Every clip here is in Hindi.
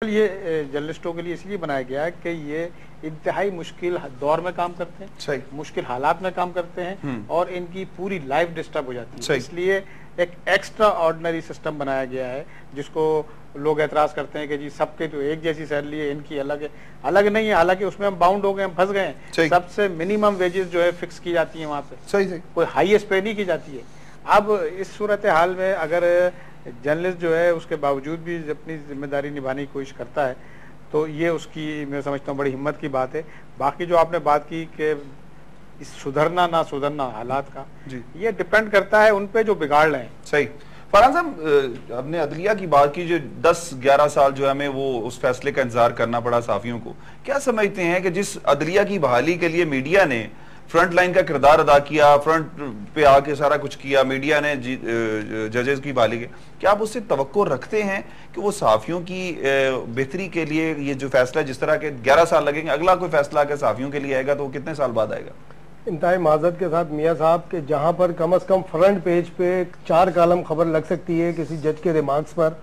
ये जर्नलिस्टों के लिए इसलिए बनाया गया है कि ये इंतहाई मुश्किल दौर में काम करते हैं, सही, मुश्किल हालात में काम करते हैं और इनकी पूरी लाइफ डिस्टर्ब हो जाती है। इसलिए एक एक्स्ट्रा ऑर्डिनरी सिस्टम बनाया गया है, जिसको लोग एतराज करते हैं कि जी सबके तो एक जैसी सैलरी है, इनकी अलग है। अलग नहीं है, हालांकि उसमें हम बाउंड हो गए, हम फंस गए हैं। सबसे मिनिमम वेजेस जो है फिक्स की जाती है वहां पे, सही, कोई हाईएस्ट पे नहीं की जाती है। अब इस सूरत हाल में अगर जर्नलिस्ट जो है उसके बावजूद भी अपनी जिम्मेदारी निभाने की कोशिश करता है तो ये उसकी, मैं समझता हूँ, बड़ी हिम्मत की बात है। बाकी जो आपने बात की कि इस सुधरना ना सुधरना हालात का, ये डिपेंड करता है उन पे जो बिगाड़ रहे हैं। सही। फरहान साहब, हमने अदलिया की बात की, जो 10-11 साल जो हमें वो उस फैसले का इंतजार करना पड़ा साफियों को, क्या समझते हैं कि जिस अदलिया की बहाली के लिए मीडिया ने फ्रंट लाइन का किरदार अदा किया, फ्रंट पे आके सारा कुछ किया, मीडिया ने जजेस की बहाली के, क्या आप उससे तवक्को रखते हैं कि वो साफियों की बेहतरी के लिए ये जो फैसला, जिस तरह के 11 साल लगेंगे, अगला कोई फैसला आके साफियों के लिए आएगा तो वो कितने साल बाद आएगा? इंतहाई माजरत के साथ मियाँ साहब के जहाँ पर कम से कम फ्रंट पेज पे 4 कॉलम खबर लग सकती है किसी जज के रिमार्क्स पर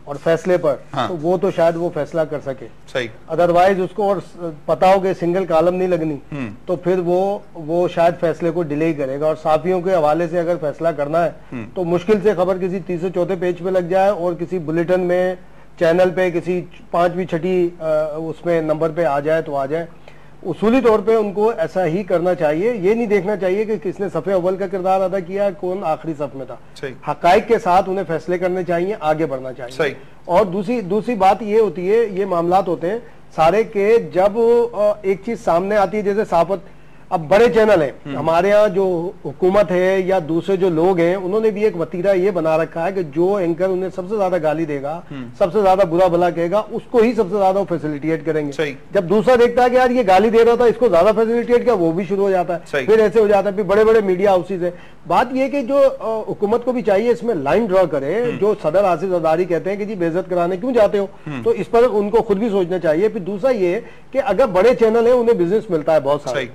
और फैसले पर, तो वो तो शायद वो फैसला कर सके। सही। अदरवाइज उसको और पता हो कि सिंगल कॉलम नहीं लगनी तो फिर वो शायद फैसले को डिले करेगा। और साफियों के हवाले से अगर फैसला करना है तो मुश्किल से खबर किसी 304 पेज पे लग जाए और किसी बुलेटिन में, चैनल पे किसी 5वीं 6ठी उसमें नंबर पे आ जाए तो आ जाए। उसूली तौर पे उनको ऐसा ही करना चाहिए। ये नहीं देखना चाहिए कि किसने सफ़े अव्वल का किरदार अदा किया, कौन आखिरी सफ में था। हकाइक के साथ उन्हें फैसले करने चाहिए, आगे बढ़ना चाहिए। और दूसरी बात ये होती है, ये मामलात होते हैं सारे के, जब एक चीज सामने आती है, जैसे साफत, अब बड़े चैनल हैं हमारे यहाँ, जो हुकूमत है या दूसरे जो लोग हैं, उन्होंने भी एक वतीरा ये बना रखा है कि जो एंकर उन्हें सबसे ज्यादा गाली देगा, सबसे ज्यादा बुरा भला कहेगा, उसको ही सबसे ज्यादा फैसिलिटेट करेंगे। जब दूसरा देखता है कि यार ये गाली दे रहा था, इसको ज्यादा फैसिलिटेट किया, वो भी शुरू हो जाता है। फिर ऐसे हो जाता है। फिर बड़े बड़े मीडिया हाउसेज है। बात यह कि जो हुकूमत को भी चाहिए इसमें लाइन ड्रॉ करे। जो सदर आसिफ जरदारी कहते हैं कि जी बेइज्जत कराने क्यों जाते हो, तो इस पर उनको खुद भी सोचना चाहिए। फिर दूसरा ये कि अगर बड़े चैनल है उन्हें बिजनेस मिलता है बहुत सारा,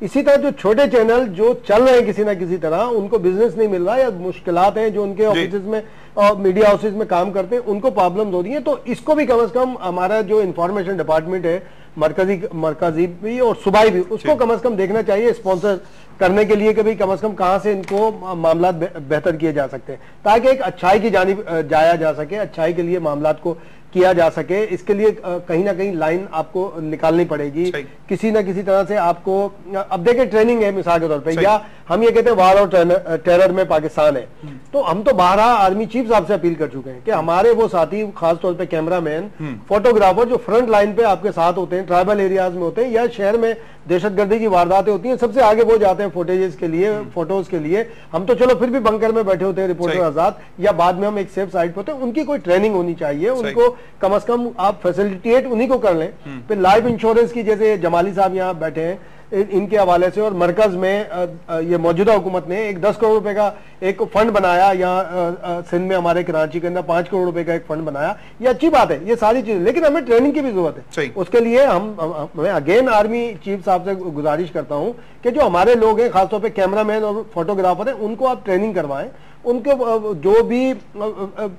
इसी तरह जो छोटे चैनल जो चल रहे हैं किसी ना किसी तरह, उनको बिजनेस नहीं मिल रहा या मुश्किलात हैं, जो उनके ऑफिस में और मीडिया हाउसेज में काम करते हैं उनको प्रॉब्लम्स हो रही हैं। तो इसको भी कम से कम हमारा जो इंफॉर्मेशन डिपार्टमेंट है, मरकजी भी और सूबाई भी, उसको कम से कम देखना चाहिए स्पॉन्सर करने के लिए कि भाई कम से कम कहां से इनको मामला बेहतर किए जा सकते हैं, ताकि एक अच्छाई की जानिब जाया जा सके, अच्छाई के लिए मामला को किया जा सके। इसके लिए कहीं ना कहीं लाइन आपको निकालनी पड़ेगी किसी ना किसी तरह से आपको। अब देखिए ट्रेनिंग है मिसाल के तौर पे, या हम ये कहते हैं वार और टेरर में पाकिस्तान है, तो हम तो 12 आर्मी चीफ साहब से अपील कर चुके हैं कि हमारे वो साथी, खास तौर पे कैमरामैन, फोटोग्राफर जो फ्रंट लाइन पे आपके साथ होते हैं, ट्राइबल एरियाज में होते हैं या शहर में दहशतगर्दी की वारदातें होती हैं, सबसे आगे वो जाते हैं फुटेजेस के लिए, फोटोज के लिए। हम तो चलो फिर भी बंकर में बैठे होते हैं रिपोर्टर आजाद, या बाद में हम एक सेफ साइड पे होते हैं। उनकी कोई ट्रेनिंग होनी चाहिए, उनको कम से कम आप फैसिलिटेट उन्हीं को कर लें। फिर लाइफ इंश्योरेंस की, जैसे जमाली साहब यहाँ बैठे हैं, इनके हवाले से, और मरकज में ये मौजूदा हुकूमत ने एक 10 करोड़ रुपए का एक फंड बनाया, यहाँ सिंध में हमारे कराची के अंदर 5 करोड़ रुपए का एक फंड बनाया। ये अच्छी बात है, ये सारी चीजें, लेकिन हमें ट्रेनिंग की भी जरूरत है। उसके लिए मैं अगेन आर्मी चीफ साहब से गुजारिश करता हूँ कि जो हमारे लोग हैं, खासतौर पर कैमरामैन और फोटोग्राफर हैं, उनको आप ट्रेनिंग करवाएं। उनको जो भी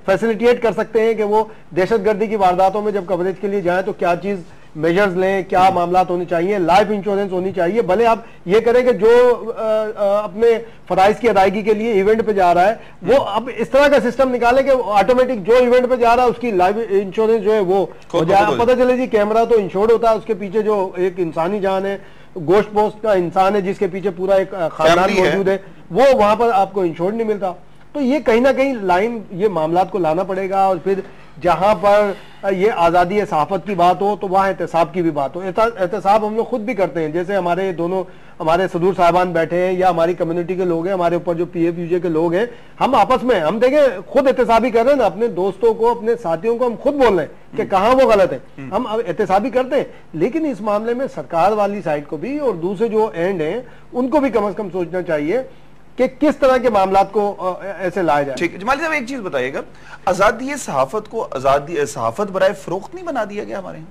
फैसिलिटेट कर सकते हैं कि वो दहशतगर्दी की वारदातों में जब कवरेज के लिए जाएं तो क्या चीज मेजर्स लें, क्या मामलात होने चाहिए, लाइफ इंश्योरेंस होनी चाहिए। भले आप ये करें कि जो अपने फराइज की अदायगी के लिए इवेंट पे जा रहा है, वो अब इस तरह का सिस्टम निकाले कि ऑटोमेटिक जो इवेंट पे जा रहा है उसकी लाइफ इंश्योरेंस जो है वो हो जाए। पता चले जी कैमरा तो इंश्योर्ड होता है, उसके पीछे जो एक इंसानी जान है, गोश्त पोस्ट का इंसान है जिसके पीछे पूरा एक खानदान मौजूद है, वो वहां पर आपको इंश्योर्ड नहीं मिलता। तो ये कहीं ना कहीं लाइन, ये मामलात को लाना पड़ेगा। और फिर जहां पर ये आज़ादी सहाफत की बात हो तो वहाँ एहतसाब की भी बात हो। एहतसाब हम लोग खुद भी करते हैं, जैसे हमारे दोनों हमारे सदूर साहबान बैठे हैं या हमारी कम्युनिटी के लोग हैं, हमारे ऊपर जो PFUJ के लोग हैं, हम आपस में हम देखें खुद एहतसाबी कर रहे हैं ना, अपने दोस्तों को, अपने साथियों को हम खुद बोल रहे हैं कि कहाँ वो गलत है, हम एहतसाबी करते हैं। लेकिन इस मामले में सरकार वाली साइड को भी और दूसरे जो एंड हैं उनको भी कम से कम सोचना चाहिए कि किस तरह के मामलात को ऐसे लाया जाए। ठीक है जमाली साहब, एक चीज बताइएगा, आजादी सहाफत को आजादी सहाफत बराए फरोख्त नहीं बना दिया गया हमारे यहाँ?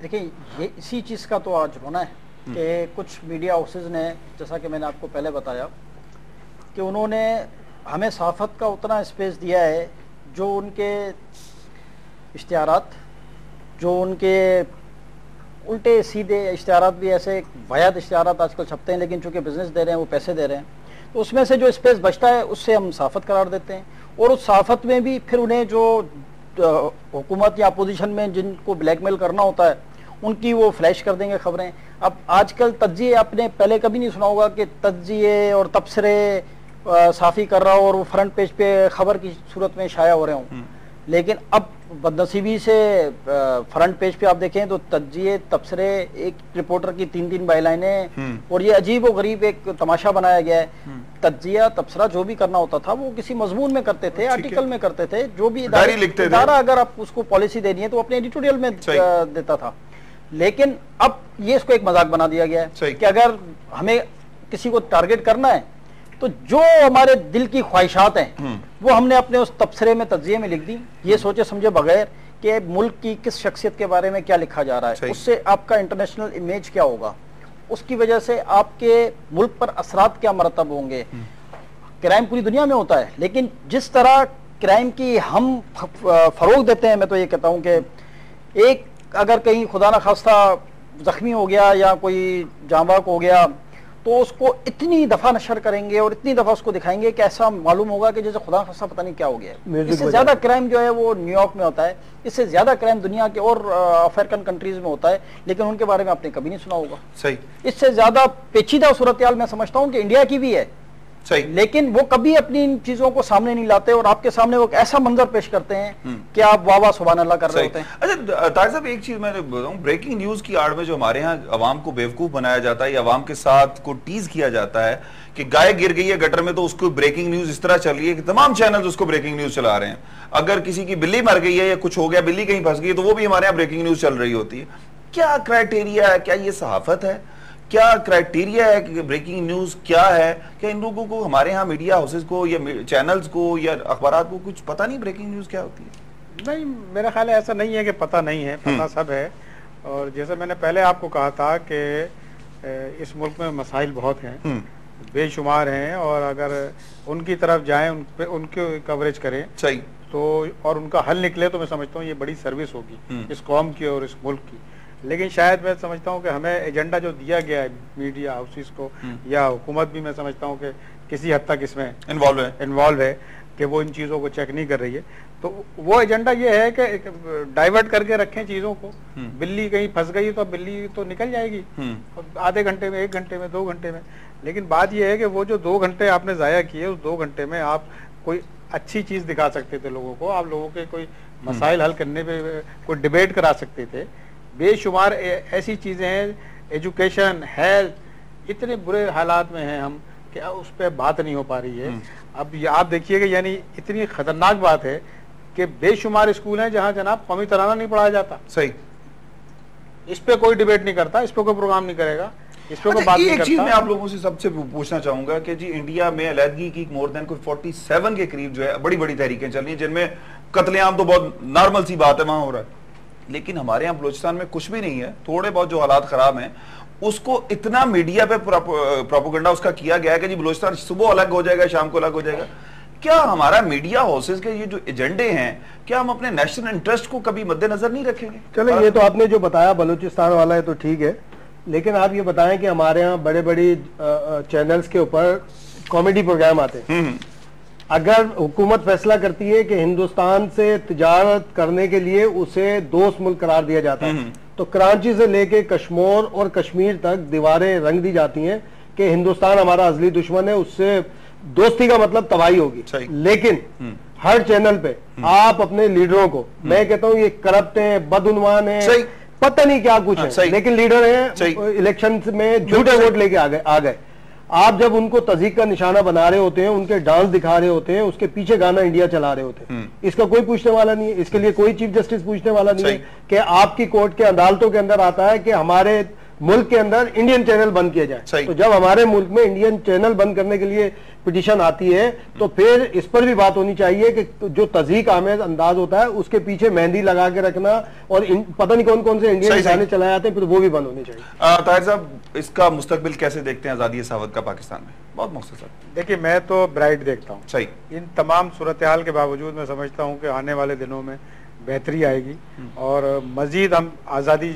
देखिए ये इसी चीज का तो आज होना है कि कुछ मीडिया हाउसेज ने, जैसा कि मैंने आपको पहले बताया, कि उन्होंने हमें सहाफत का उतना स्पेस दिया है जो उनके इश्तिहारात, जो उनके उल्टे सीधे इश्तिहारात भी ऐसे वाहियात इश्तिहारात आजकल छपते हैं, लेकिन चूंकि बिजनेस दे रहे हैं वो पैसे दे रहे हैं, तो उसमें से जो स्पेस बचता है उससे हम सहाफत करार देते हैं। और उस सहाफत में भी फिर उन्हें जो हुकूमत या अपोजिशन में जिनको ब्लैकमेल करना होता है उनकी वो फ्लैश कर देंगे खबरें। अब आजकल तज्जिए, आपने पहले कभी नहीं सुना होगा कि तज्जिए और तबसरे साफ़ी कर रहा हो और वो फ्रंट पेज पे खबर की सूरत में शाया हो रहे हों, लेकिन अब बदनसीबी से फ्रंट पेज पे आप देखें तो तज्जिए तबसरे, एक रिपोर्टर की 3-3 बाइलाइनें, और ये अजीब व गरीब एक तमाशा बनाया गया है। तज्जिया तबसरा जो भी करना होता था वो किसी मजमून में करते थे, आर्टिकल में करते थे, जो भी इदारा अगर आप उसको पॉलिसी देनी है तो अपने एडिटोरियल में देता था। लेकिन अब ये इसको एक मजाक बना दिया गया है कि अगर हमें किसी को टारगेट करना है तो जो हमारे दिल की ख्वाहिशात हैं वो हमने अपने उस तबसरे में, तज्जिए में लिख दी, ये सोचे समझे बगैर कि मुल्क की किस शख्सियत के बारे में क्या लिखा जा रहा है, उससे आपका इंटरनेशनल इमेज क्या होगा, उसकी वजह से आपके मुल्क पर असरात क्या मरतब होंगे। क्राइम पूरी दुनिया में होता है, लेकिन जिस तरह क्राइम की हम फरोग देते हैं, मैं तो ये कहता हूँ कि एक अगर कहीं खुदा ना खास्ता जख्मी हो गया या कोई जांबाक हो गया तो उसको इतनी दफा नशर करेंगे और इतनी दफा उसको दिखाएंगे कि ऐसा मालूम होगा कि जैसे खुदा खास्ता पता नहीं क्या हो गया। इससे ज्यादा क्राइम जो है वो न्यूयॉर्क में होता है, इससे ज्यादा क्राइम दुनिया के और अफ्रीकन कंट्रीज में होता है, लेकिन उनके बारे में आपने कभी नहीं सुना होगा। सही। इससे ज्यादा पेचीदा सूरत-ए-हाल मैं समझता हूँ कि इंडिया की भी है, सही, लेकिन वो कभी अपनी इन चीजों को सामने नहीं लाते और आपके सामने वो ऐसा मंजर पेश करते हैं कि आप वाह वाह सुभान अल्लाह कर रहे होते हैं। अच्छा तारिक साहब, एक चीज मैं बताऊं, ब्रेकिंग न्यूज की आड़ में जो हमारे यहाँ अवाम को बेवकूफ बनाया जाता है या अवाम के साथ को टीज किया जाता है कि गाय गिर गई है गटर में तो उसको ब्रेकिंग न्यूज इस तरह चल रही है कि तमाम चैनल उसको ब्रेकिंग न्यूज चला रहे हैं। अगर किसी की बिल्ली मर गई है या कुछ हो गया, बिल्ली कहीं फंस गई है, तो वो भी हमारे यहाँ ब्रेकिंग न्यूज चल रही होती है। क्या क्राइटेरिया है? क्या ये सहाफत है? क्या क्राइटेरिया है कि ब्रेकिंग न्यूज क्या है? क्या इन लोगों को, हमारे यहाँ मीडिया हाउसेस को या चैनल्स को या अखबारात को कुछ पता नहीं ब्रेकिंग न्यूज क्या होती है? नहीं, मेरा ख्याल है ऐसा नहीं है कि पता नहीं है, पता सब है। और जैसे मैंने पहले आपको कहा था कि इस मुल्क में मसाइल बहुत हैं, बेशुमार हैं, और अगर उनकी तरफ जाएं, उनकी कवरेज करें सही तो और उनका हल निकले तो मैं समझता हूँ ये बड़ी सर्विस होगी इस कौम की और इस मुल्क की। लेकिन शायद मैं समझता हूँ कि हमें एजेंडा जो दिया गया है मीडिया हाउसेस को या हुकूमत भी, मैं समझता हूँ कि किसी हद तक इसमें इन्वॉल्व है कि वो इन चीज़ों को चेक नहीं कर रही है। तो वो एजेंडा ये है कि डाइवर्ट करके रखें चीज़ों को। बिल्ली कहीं फंस गई तो बिल्ली तो निकल जाएगी आधे घंटे में, 1 घंटे में, 2 घंटे में। लेकिन बात यह है कि वो जो 2 घंटे आपने ज़ाया किए, उस 2 घंटे में आप कोई अच्छी चीज़ दिखा सकते थे लोगों को, आप लोगों के कोई मसाइल हल करने पे कोई डिबेट करा सकते थे। बेशुमार ऐसी चीज़ें हैं, एजुकेशन, हेल्थ, इतने बुरे हालात में हैं हम कि उस पर बात नहीं हो पा रही है। अब आप देखिएगा, यानी इतनी खतरनाक बात है कि बेशुमार स्कूल हैं जहां जनाब कौमी तराना नहीं पढ़ाया जाता। सही। इस पे कोई डिबेट नहीं करता, इस पे कोई प्रोग्राम नहीं करेगा, इस पे कोई बात नहीं करता। एक चीज मैं आप लोगों से सबसे पूछना चाहूंगा कि जी इंडिया में अलहदगी की मोर देन कोई 47 के करीब जो है बड़ी बड़ी तहरीकें चल रही हैं, जिनमें कत्लेआम तो बहुत नॉर्मल सी बात है वहां हो रहा है, लेकिन हमारे यहाँ बलूचिस्तान में कुछ भी नहीं है। थोड़े बहुत जो हालात खराब हैं उसको इतना मीडिया पे प्रोपेगेंडा उसका किया गया है कि जी बलूचिस्तान सुबह अलग हो जाएगा, शाम को अलग हो जाएगा। क्या हमारा मीडिया हाउसेस के ये जो एजेंडे हैं, क्या हम अपने नेशनल इंटरेस्ट को कभी मद्देनजर नहीं रखेंगे? चलो, ये तो आपने जो बताया बलूचिस्तान वाला है तो ठीक है, लेकिन आप ये बताएं कि हमारे यहाँ बड़े बड़ी चैनल्स के ऊपर कॉमेडी प्रोग्राम आते हैं। अगर हुकूमत फैसला करती है कि हिंदुस्तान से तिजारत करने के लिए उसे दोस्त मुल्क करार दिया जाता है, तो कराची से लेके कश्मीर और कश्मीर तक दीवारें रंग दी जाती हैं कि हिंदुस्तान हमारा अजली दुश्मन है, उससे दोस्ती का मतलब तबाही होगी। लेकिन हर चैनल पे आप अपने लीडरों को, मैं कहता हूँ ये करप्ट हैं, बदउनवान हैं, पता नहीं क्या कुछ है, लेकिन लीडर हैं, इलेक्शन में झूठे वोट लेके आ गए। आप जब उनको तज़ीक का निशाना बना रहे होते हैं, उनके डांस दिखा रहे होते हैं, उसके पीछे गाना इंडिया चला रहे होते हैं, इसका कोई पूछने वाला नहीं है, इसके लिए कोई चीफ जस्टिस पूछने वाला नहीं है कि आपकी कोर्ट के अदालतों के अंदर आता है कि हमारे मुल्क के अंदर इंडियन चैनल बंद किया जाए। तो जब हमारे मुल्क में इंडियन चैनल बंद करने के लिए पिटीशन आती है तो फिर इस पर भी बात होनी चाहिए कि जो तज़ीक आमेज अंदाज होता है उसके पीछे मेहंदी लगा के रखना और पता नहीं कौन कौन से इंडियन गाने चलाए जाते हैं, फिर वो भी बंद होने चाहिए। ताहिर साहब, इसका मुस्तकबिल कैसे देखते हैं आजादी सहाफत का पाकिस्तान में? बहुत मुख्तसर। देखिए, मैं तो ब्राइट देखता हूँ। सही। इन तमाम सूरत हाल के बावजूद मैं समझता हूँ कि आने वाले दिनों में बेहतरी आएगी और मजीद हम आज़ादी,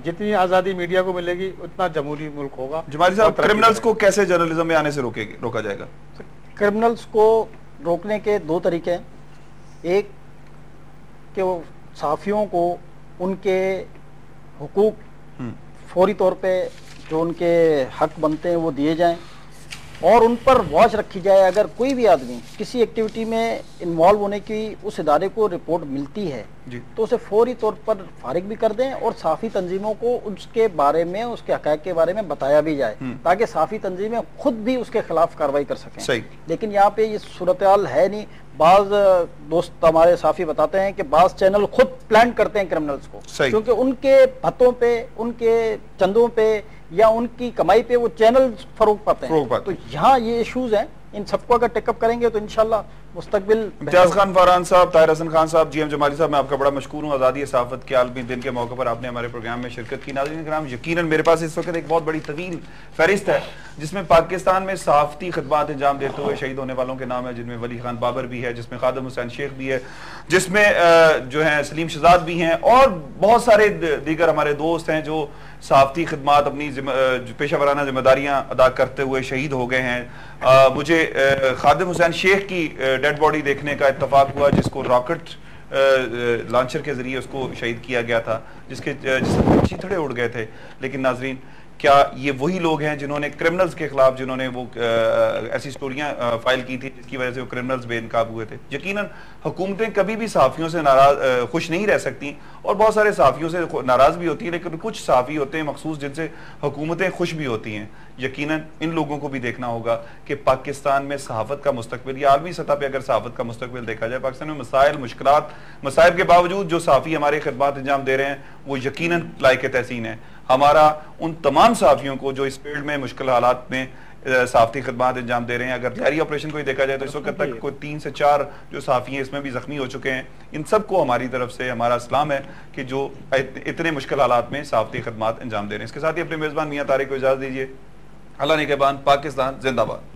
जितनी आज़ादी मीडिया को मिलेगी उतना जमहूरी मुल्क होगा। जमाली साहब, क्रिमिनल्स को कैसे जर्नलिज्म में आने से रोका जाएगा? क्रिमिनल्स को रोकने के दो तरीके हैं। एक कि वो सहाफ़ियों को उनके हुकूक फौरी तौर पे जो उनके हक बनते हैं वो दिए जाएं और उन पर वॉच रखी जाए। अगर कोई भी आदमी किसी एक्टिविटी में इन्वॉल्व होने की उस इदारे को रिपोर्ट मिलती है तो उसे फौरी तौर पर फारिग भी कर दें और साफ़ी तंजीमों को उसके बारे में, उसके हक़ाइक़ के बारे में बताया भी जाए ताकि साफ़ी तंजीमें खुद भी उसके खिलाफ कार्रवाई कर सकें। लेकिन यहाँ पे ये सूरत हाल है नहीं। बाज़ दोस्त हमारे साफ़ी बताते हैं कि बाज़ चैनल खुद प्लान करते हैं क्रिमिनल्स को, क्योंकि उनके भत्तों पे, उनके चंदों पे या उनकी कमाई पे वो चैनल फरोग पाते हैं। तो यहाँ ये इश्यूज हैं, इन सबको अगर टेकअप करेंगे तो इंशाल्लाह मुस्तकबिल। इम्तियाज खान फरहान साहब, ताहिर हसन खान साहब, GM जमाली साहब, मैं आपका बड़ा मशकूर हूँ। आज़ादी सहाफ़त के आलमी दिन के मौके पर आपने हमारे प्रोग्राम में शिरकत की। नाज़रीन किराम, यकीनन मेरे पास इस वक्त एक बहुत बड़ी तवील फहरिस्त है जिसमें पाकिस्तान में सहाफ़ती खिदमात अंजाम देते हुए शहीद होने वालों के नाम है, जिनमें वली खान बाबर भी है, जिसमें खादिम हुसैन शेख भी है, जिसमें जो है सलीम शहजाद भी हैं और बहुत सारे दीगर हमारे दोस्त हैं जो सहाफ़ती खिदमात अपनी पेशा वराना जिम्मेदारियां अदा करते हुए शहीद हो गए हैं। मुझे खादिम हुसैन शेख की डेड बॉडी देखने का इत्तफाक हुआ, जिसको रॉकेट लॉन्चर के जरिए उसको शहीद किया गया था, जिसमें चीथड़े उड़ गए थे। लेकिन नाजरीन, क्या ये वही लोग हैं जिन्होंने क्रिमिनल्स के खिलाफ, जिन्होंने वो ऐसी स्टोरियां फाइल की थी जिसकी वजह से वो क्रिमिनल्स बेनकाब हुए थे? यकीनन हुकूमतें कभी भी सहाफ़ियों से खुश नहीं रह सकती और बहुत सारे सहाफ़ियों से नाराज भी होती हैं, लेकिन कुछ सहाफ़ी होते हैं मखसूस जिनसे हुकूमतें खुश भी होती हैं। यकीनन इन लोगों को भी देखना होगा कि पाकिस्तान में सहाफ़त का मुस्तकबिल या आलमी सतह पर अगर सहाफ़त का मुस्तकबिल देखा जाए, पाकिस्तान में मसाइल, मुश्किलात, मसाइब के बावजूद जो सहाफ़ी हमारे खिदमात अंजाम दे रहे हैं वो यकीनन लायक तहसीन है। हमारा उन तमाम सहाफ़ियों को जो इस फील्ड में मुश्किल हालात में सहाफ़ती खिदमात अंजाम दे रहे हैं, अगर लहरी ऑपरेशन को ही देखा जाए तो इस वक्त तक कोई 3 से 4 जो सहाफ़ी हैं इसमें भी जख्मी हो चुके हैं। इन सबको हमारी तरफ से हमारा सलाम है कि जो इतने मुश्किल हालात में सहाफ़ती खिदमात अंजाम दे रहे हैं। इसके साथ ही अपने मेज़बान मियां तारिक को इजाज़त दीजिए। अल्लाह निगहबान। पाकिस्तान जिंदाबाद।